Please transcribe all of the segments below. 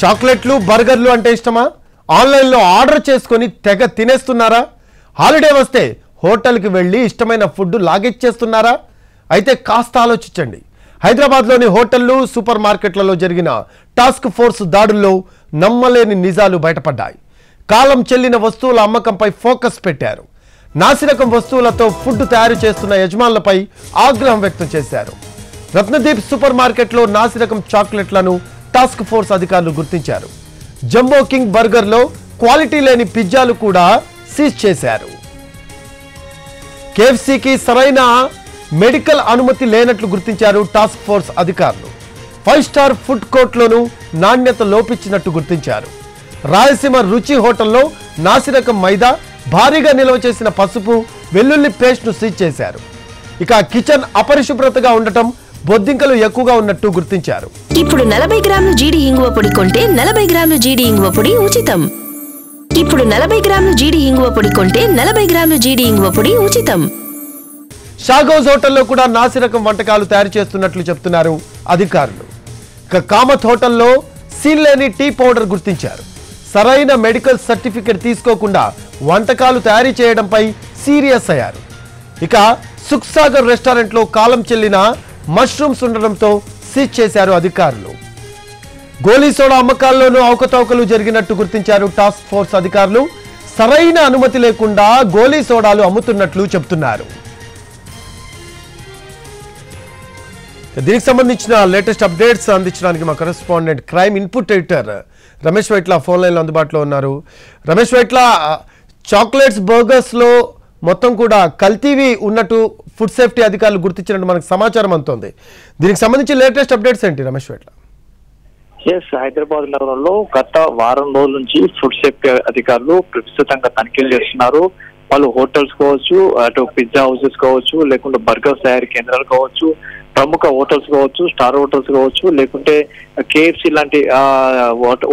చాక్లెట్లు బర్గర్లు అంటే ఇష్టమా? ఆన్లైన్లో ఆర్డర్ చేసుకొని తెగ తినేస్తున్నారా? హాలిడే వస్తే హోటల్కి వెళ్ళి ఇష్టమైన ఫుడ్ లాగిచ్చేస్తున్నారా? అయితే కాస్త ఆలోచించండి. హైదరాబాద్లోని హోటళ్లు సూపర్ మార్కెట్లలో జరిగిన టాస్క్ ఫోర్స్ దాడుల్లో నమ్మలేని నిజాలు బయటపడ్డాయి. కాలం చెల్లిన వస్తువుల అమ్మకంపై ఫోకస్ పెట్టారు. నాసిరకం వస్తువులతో ఫుడ్ తయారు చేస్తున్న యజమానులపై ఆగ్రహం వ్యక్తం చేశారు. రత్నదీప్ సూపర్ మార్కెట్లో నాసిరకం చాక్లెట్లను టాస్క్ ఫోర్స్ అధికారులు గుర్తించారు. జంబో కింగ్ బర్గర్లో క్వాలిటీ లేని పిజ్జాలు కూడా సీజ్ చేశారు. కేఎఫ్సీకి సరైన మెడికల్ అనుమతి లేనట్లు గుర్తించారు టాస్క్ ఫోర్స్ అధికారులు. 5 స్టార్ ఫుడ్ కోర్ట్లోనూ నాణ్యత లోపించినట్టు గుర్తించారు. రాయలసీమ రుచి హోటల్లో నాసిరకం మైదా, భారీగా నిల్వ చేసిన పసుపు, వెల్లుల్లి పేస్ట్ను సీజ్ చేశారు. ఇక కిచెన్ అపరిశుభ్రతగా ఉండటం, బొద్దింకలు ఎక్కువగా ఉన్నట్టు గుర్తించారు. ఇప్పుడు 40 గ్రాముల జీడి ఇంగువ పొడి కొంటే 40 గ్రాముల జీడి ఇంగువ పొడి ఉచితం. ఇప్పుడు 40 గ్రాముల జీడి ఇంగువ పొడి కొంటే 40 గ్రాముల జీడి ఇంగువ పొడి ఉచితం. షాగౌజ్ హోటల్లో కూడా నాసిరకం వంటకాలు తయారు చేస్తున్నట్లు చెప్తున్నారు అధికారులు. ఇక కామత్ హోటల్లో సీల్ లేని టీ పౌడర్ గుర్తించారు. సరైన మెడికల్ సర్టిఫికెట్ తీసుకోకుండా వంటకాలు తయారు చేయడంపై సీరియస్ అయ్యారు. ఇక సుఖ్సాగర్ రెస్టారెంట్లో కాలం చెల్లిన మష్రూమ్స్ ఉండడంతో సీజ్ చేశారు అధికారులు. గోలీ సోడా అమ్మకాల్లోనూ అవకతవకలు జరిగినట్టు గుర్తించారు టాస్క్ ఫోర్స్ అధికారులు. సరైన అనుమతి లేకుండా గోలీ సోడాలు అమ్ముతున్నట్లు చెప్తున్నారు. దీనికి సంబంధించిన లేటెస్ట్ అప్డేట్స్ అందించడానికి మా correspondent crime input editor Ramesh Vaitla phone లైన్లో అందుబాటులో ఉన్నారు. రమేష్ వైట్ల, చాక్లెట్స్ బర్గర్స్లో మొత్తం కూడా కల్తీవి ఉన్నట్టు ఫుడ్ సేఫ్టీ అధికారులు గుర్తించినట్టు మనకు సమాచారం అందుతోంది. దీనికి సంబంధించి లేటెస్ట్ అప్డేట్స్ ఏంటి రమేష్ వైట్ల? హైదరాబాద్ నగరంలో గత వారం రోజుల నుంచి ఫుడ్ సేఫ్టీ అధికారులు విస్తృతంగా తనిఖీలు చేస్తున్నారు. వాళ్ళు హోటల్స్ కావచ్చు, అటు పిజ్జా హౌసెస్ కావచ్చు, లేకుంటే బర్గర్ తయారీ కేంద్రాలు కావచ్చు, ప్రముఖ హోటల్స్ కావచ్చు, స్టార్ హోటల్స్ కావచ్చు, లేకుంటే కేఎఫ్సీ లాంటి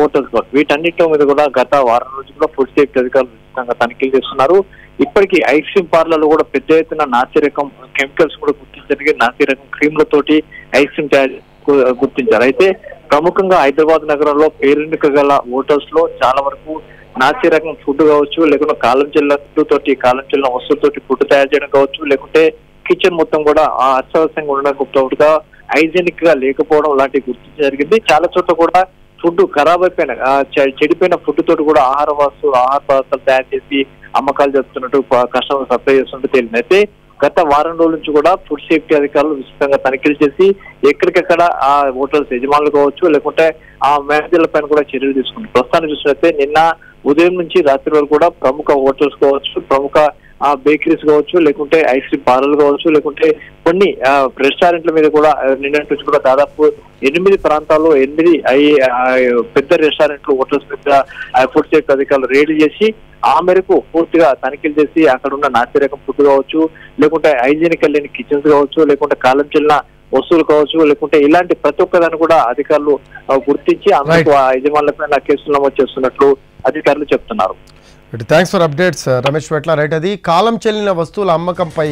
హోటల్స్ కావచ్చు, వీటన్నిటి మీద కూడా గత వారం రోజుల్లో ఫుడ్ సేఫ్టీ అధికారులు విస్తృతంగా తనిఖీలు చేస్తున్నారు. ఇప్పటికీ ఐస్ క్రీమ్ పార్లర్లు కూడా పెద్ద ఎత్తున నాసిరకం కెమికల్స్ కూడా గుర్తించడానికి నాసిరకం క్రీమ్లతోటి ఐస్ క్రీమ్ తయారు గుర్తించారు. అయితే ప్రముఖంగా హైదరాబాద్ నగరంలో పేరెన్నిక గల హోటల్స్ లో చాలా వరకు నాసిరకం ఫుడ్ కావచ్చు, లేకుంటే కాలం చెల్లిన ఫుడ్ తోటి, కాలం చెల్లిన వస్తువులతోటి ఫుడ్ తయారు చేయడం కావచ్చు, లేకుంటే కిచెన్ మొత్తం కూడా అస్తవ్యస్తంగా ఉండడానికి తోడుగా హైజీనిక్ గా లేకపోవడం లాంటివి గుర్తించడం జరిగింది. చాలా చోట్ల కూడా ఫుడ్ ఖరాబ్ అయిపోయిన చెడిపోయిన ఫుడ్ తోటి కూడా ఆహార పదార్థాలు తయారు చేసి అమ్మకాలు జరుపుతున్నట్టు కస్టమర్ సప్లై చేస్తున్నట్టు తేలింది. అయితే గత వారం రోజుల నుంచి కూడా ఫుడ్ సేఫ్టీ అధికారులు విస్తృతంగా తనిఖీలు చేసి ఎక్కడికెక్కడ ఆ హోటల్స్ యజమానులు కావచ్చు, లేకుంటే ఆ మేనేజర్ల పైన కూడా చర్యలు తీసుకుంటారు. ప్రస్తుతాన్ని చూసినట్లయితే నిన్న ఉదయం నుంచి రాత్రి వరకు కూడా ప్రముఖ హోటల్స్ కావచ్చు, ప్రముఖ బేకరీస్ కావచ్చు, లేకుంటే ఐస్ క్రీమ్ పార్లర్లు కావచ్చు, లేకుంటే కొన్ని రెస్టారెంట్ల మీద కూడా నిన్నటి నుంచి కూడా దాదాపు 8 ప్రాంతాల్లో 8 పెద్ద రెస్టారెంట్లు, హోటల్స్ పెద్ద ఫుడ్ సేఫ్టీ అధికారులు రేడ్ చేసి ఆ మేరకు పూర్తిగా తనిఖీలు చేసి అక్కడ ఉన్న నాసిరకం ఫుడ్ కావచ్చు, లేకుంటే హైజీనికల్ లేని కిచెన్స్ కావచ్చు, లేకుంటే కాలం చెల్లిన వస్తువులు కావచ్చు, లేకుంటే ఇలాంటి ప్రతి ఒక్కదాన్ని కూడా అధికారులు గుర్తించి అందుకు ఆ యజమానులపైన కేసులు నమోదు చేస్తున్నట్లు అధికారులు చెప్తున్నారు. Thanks for updates Ramesh Vaitla. Right, అది కాలం చెల్లిన వస్తువుల అమ్మకంపై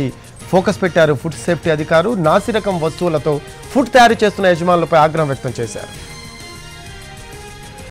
ఫోకస్ పెట్టారు ఫుడ్ సేఫ్టీ అధికారులు. నాసిరకం వస్తువులతో ఫుడ్ తయారు చేస్తున్న యజమానులపై ఆగ్రహం వ్యక్తం చేశారు.